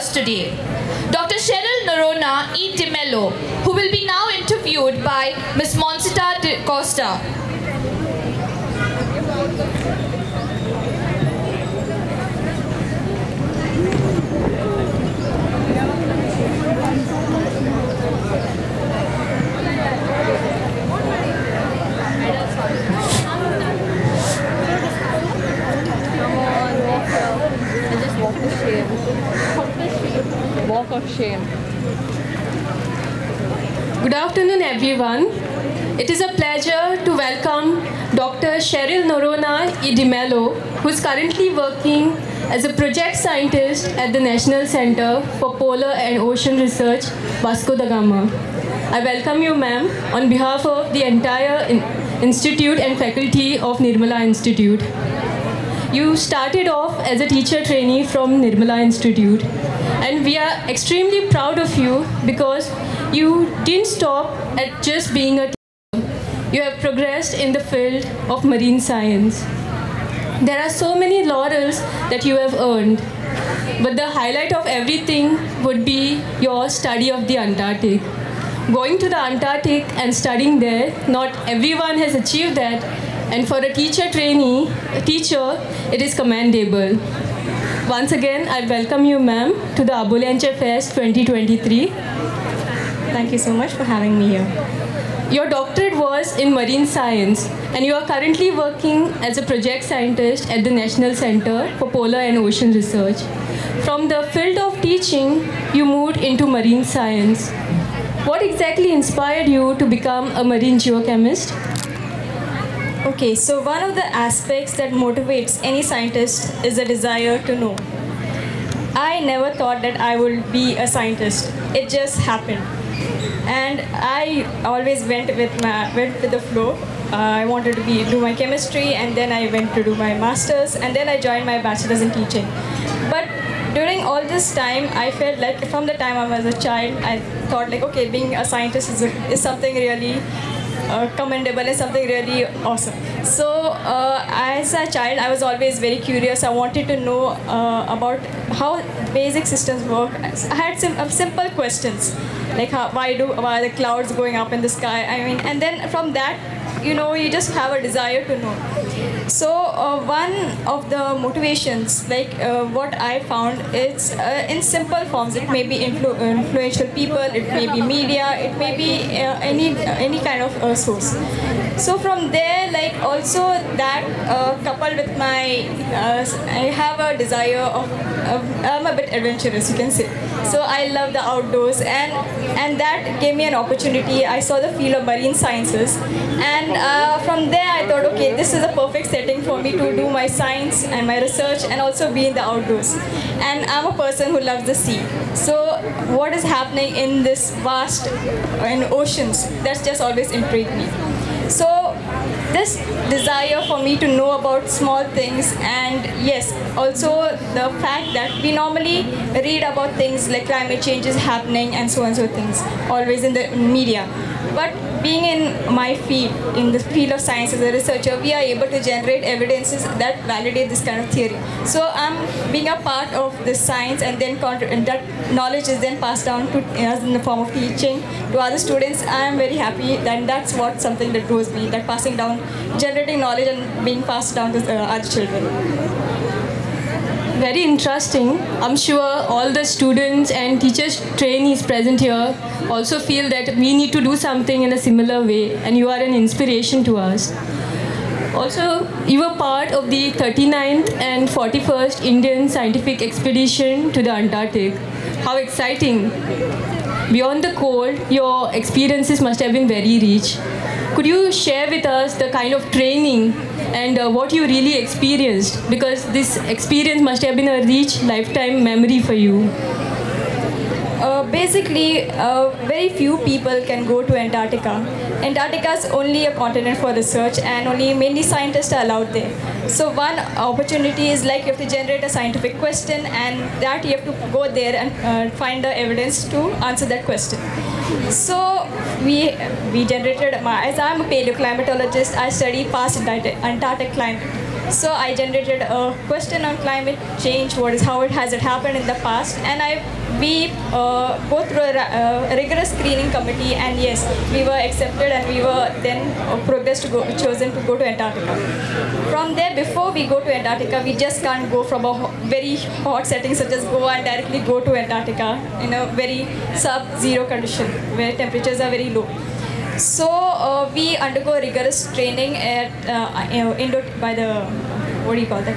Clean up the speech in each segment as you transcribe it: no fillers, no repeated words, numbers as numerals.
us today. Dr. Cheryl Norona E. De Mello, who will be now interviewed by Ms. Monsita de Costa. Walk of shame. Good afternoon, everyone. It is a pleasure to welcome Dr. Cheryl Norona E. De Mello, who is currently working as a project scientist at the National Center for Polar and Ocean Research, Vasco da Gama. I welcome you, ma'am, on behalf of the entire institute and faculty of Nirmala Institute. You started off as a teacher trainee from Nirmala Institute, and we are extremely proud of you because you didn't stop at just being a teacher. You have progressed in the field of marine science. There are so many laurels that you have earned, but the highlight of everything would be your study of the Antarctic. Going to the Antarctic and studying there, not everyone has achieved that, and for a teacher, it is commendable. Once again, I welcome you, ma'am, to the Abolianchem Fest 2023. Thank you so much for having me here. Your doctorate was in marine science, and you are currently working as a project scientist at the National Center for Polar and Ocean Research. From the field of teaching, you moved into marine science. What exactly inspired you to become a marine geochemist? Okay, so one of the aspects that motivates any scientist is a desire to know. I never thought that I would be a scientist. It just happened. And I always went with the flow. I wanted to do my chemistry, and then I went to do my master's, and then I joined my bachelor's in teaching. But during all this time, I felt like from the time I was a child, I thought like, okay, being a scientist is something really commendable and something really awesome. So as a child, I was always very curious. I wanted to know about how basic systems work. I had simple questions like why are the clouds going up in the sky? I mean, and then from that, you just have a desire to know. So one of the motivations, what I found, it's in simple forms. It may be influential people, it may be media, it may be any kind of source. So from there, also that coupled with my, I have a desire of, I'm a bit adventurous, you can say. So I love the outdoors, and that gave me an opportunity. I saw the field of marine sciences, and from there I thought, okay, this is a perfect setting for me to do my science and my research and also be in the outdoors. And I'm a person who loves the sea. So what is happening in this vast in oceans, that's just always intrigued me. So this desire for me to know about small things, and yes, also the fact that we normally read about things like climate change is happening and so things, always in the media. But being in my field, in the field of science as a researcher, we are able to generate evidences that validate this kind of theory. So I'm being a part of this science, and then that knowledge is then passed down to us in the form of teaching to other students. I am very happy that that's something that draws me, that passing down, generating knowledge and being passed down to other children. Very interesting. I'm sure all the students and teachers trainees present here also feel that we need to do something in a similar way, and you are an inspiration to us. Also, you were part of the 39th and 41st Indian scientific expedition to the Antarctic. How exciting. Beyond the cold, your experiences must have been very rich. Could you share with us the kind of training and what you really experienced? Because this experience must have been a rich lifetime memory for you. Basically, very few people can go to Antarctica. Antarctica is only a continent for research, and only mainly scientists are allowed there. So one opportunity is like you have to generate a scientific question, and that you have to go there and find the evidence to answer that question. So we generated, as I'm a paleoclimatologist, I study past Antarctic climate. So I generated a question on climate change, how it has happened in the past, and we go through a rigorous screening committee, and yes, we were accepted, and we were then chosen to go to Antarctica. From there, before we go to Antarctica, we just can't go from a very hot setting such as Goa and directly go to Antarctica in a very sub-zero condition where temperatures are very low. So we undergo rigorous training at by the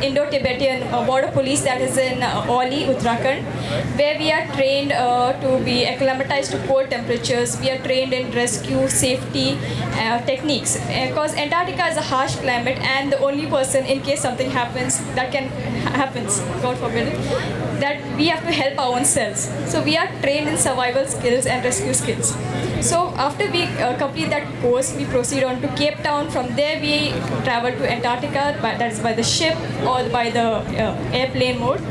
Indo-Tibetan border police, that is in Oli, Uttarakhand, where we are trained to be acclimatized to cold temperatures. We are trained in rescue safety techniques, because Antarctica is a harsh climate, and the only person, in case something happens, God forbid, that we have to help our own selves. So we are trained in survival skills and rescue skills. So after we complete that course, we proceed on to Cape Town. From there we travel to Antarctica, that is by the ship or by the airplane mode.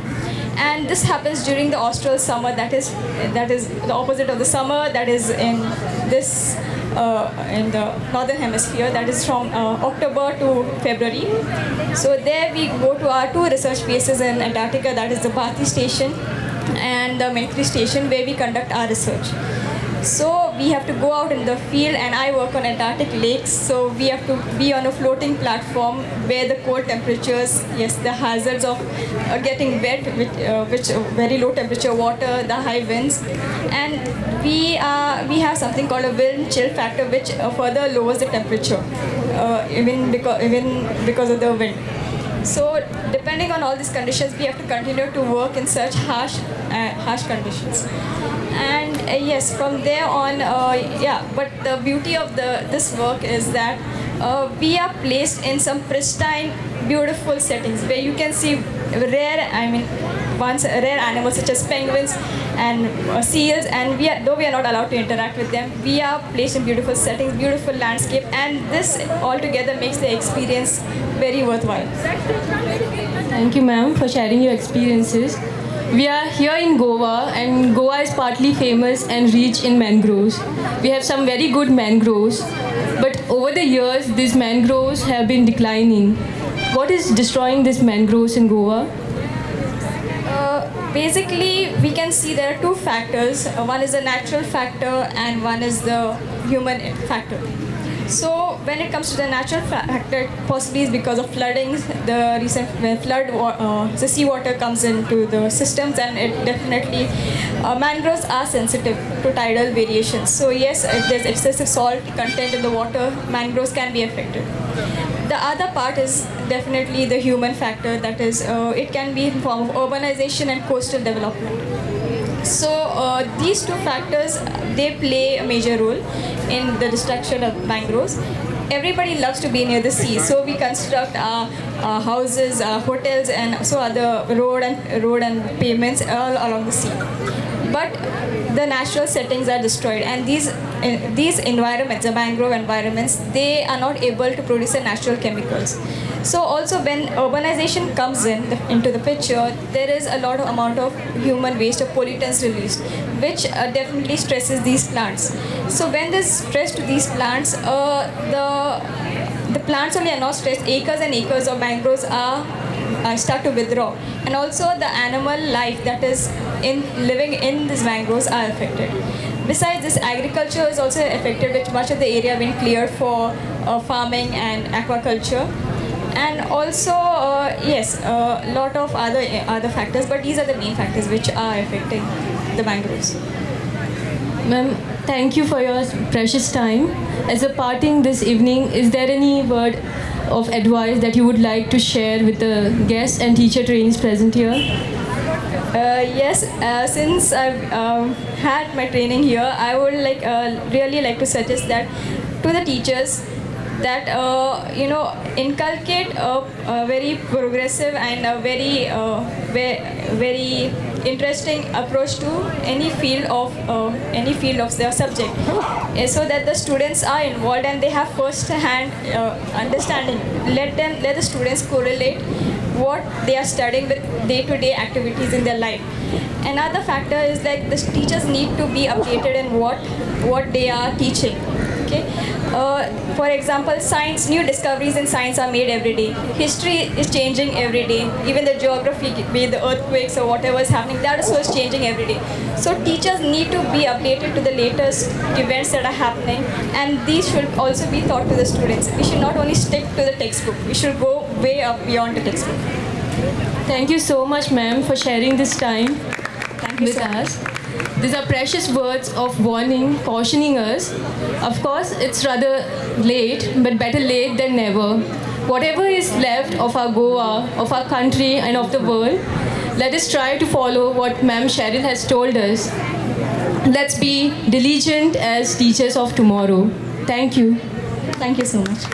And this happens during the austral summer, that is the opposite of the summer, that is in this in the northern hemisphere, that is from October to February. So there we go to our two research bases in Antarctica, that is the Bhathi station and the Maitri station, where we conduct our research. So we have to go out in the field, and I work on Antarctic lakes. So we have to be on a floating platform where the cold temperatures, yes, the hazards of getting wet, which very low temperature water, the high winds, and we have something called a wind chill factor, which further lowers the temperature, even because of the wind. So depending on all these conditions, we have to continue to work in such harsh conditions. And yes, from there on, but the beauty of this work is that we are placed in some pristine, beautiful settings where you can see rare animals such as penguins and seals, and though we are not allowed to interact with them, we are placed in beautiful settings, beautiful landscape, and this altogether makes the experience very worthwhile. Thank you, ma'am, for sharing your experiences. We are here in Goa, and Goa is partly famous and rich in mangroves. We have some very good mangroves, but over the years, these mangroves have been declining. What is destroying these mangroves in Goa? Basically, we can see there are two factors. One is the natural factor, and one is the human factor. So when it comes to the natural factor, possibly is because of floodings. The recent flood, the seawater comes into the systems, and it definitely, mangroves are sensitive to tidal variations. So yes, if there's excessive salt content in the water, mangroves can be affected. The other part is definitely the human factor, that is, it can be in form of urbanization and coastal development. So these two factors, they play a major role in the destruction of mangroves. Everybody loves to be near the sea, so we construct our houses, hotels, and so other road and pavements all along the sea. But the natural settings are destroyed, and these environments, the mangrove environments, they are not able to produce the natural chemicals. So also when urbanization comes into the picture, there is a lot of amount of human waste or pollutants released, which definitely stresses these plants. So when there's stress to these plants, the plants only are not stressed, acres and acres of mangroves start to withdraw, and also the animal life that is living in these mangroves are affected. Besides this, agriculture is also affected, with much of the area being cleared for farming and aquaculture. And also, yes, a lot of other factors, but these are the main factors which are affecting the mangroves. Ma'am, thank you for your precious time. As a parting this evening, is there any word of advice that you would like to share with the guests and teacher trainees present here? Yes, since I've had my training here, I would really like to suggest that to the teachers, that inculcate a very progressive and a very interesting approach to any field of their subject, so that the students are involved and they have first-hand understanding. Let the students correlate what they are studying with day-to-day activities in their life. Another factor is the teachers need to be updated in what they are teaching. Okay. For example, science, new discoveries in science are made every day. History is changing every day. Even the geography, be it the earthquakes or whatever is happening, that also is changing every day. So teachers need to be updated to the latest events that are happening, and these should also be taught to the students. We should not only stick to the textbook. We should go way up beyond the textbook. Thank you so much, ma'am, for sharing this time with so us. These are precious words of warning, cautioning us. Of course, it's rather late, but better late than never. Whatever is left of our Goa, of our country, and of the world, let us try to follow what Ma'am Cheryl has told us. Let's be diligent as teachers of tomorrow. Thank you. Thank you so much.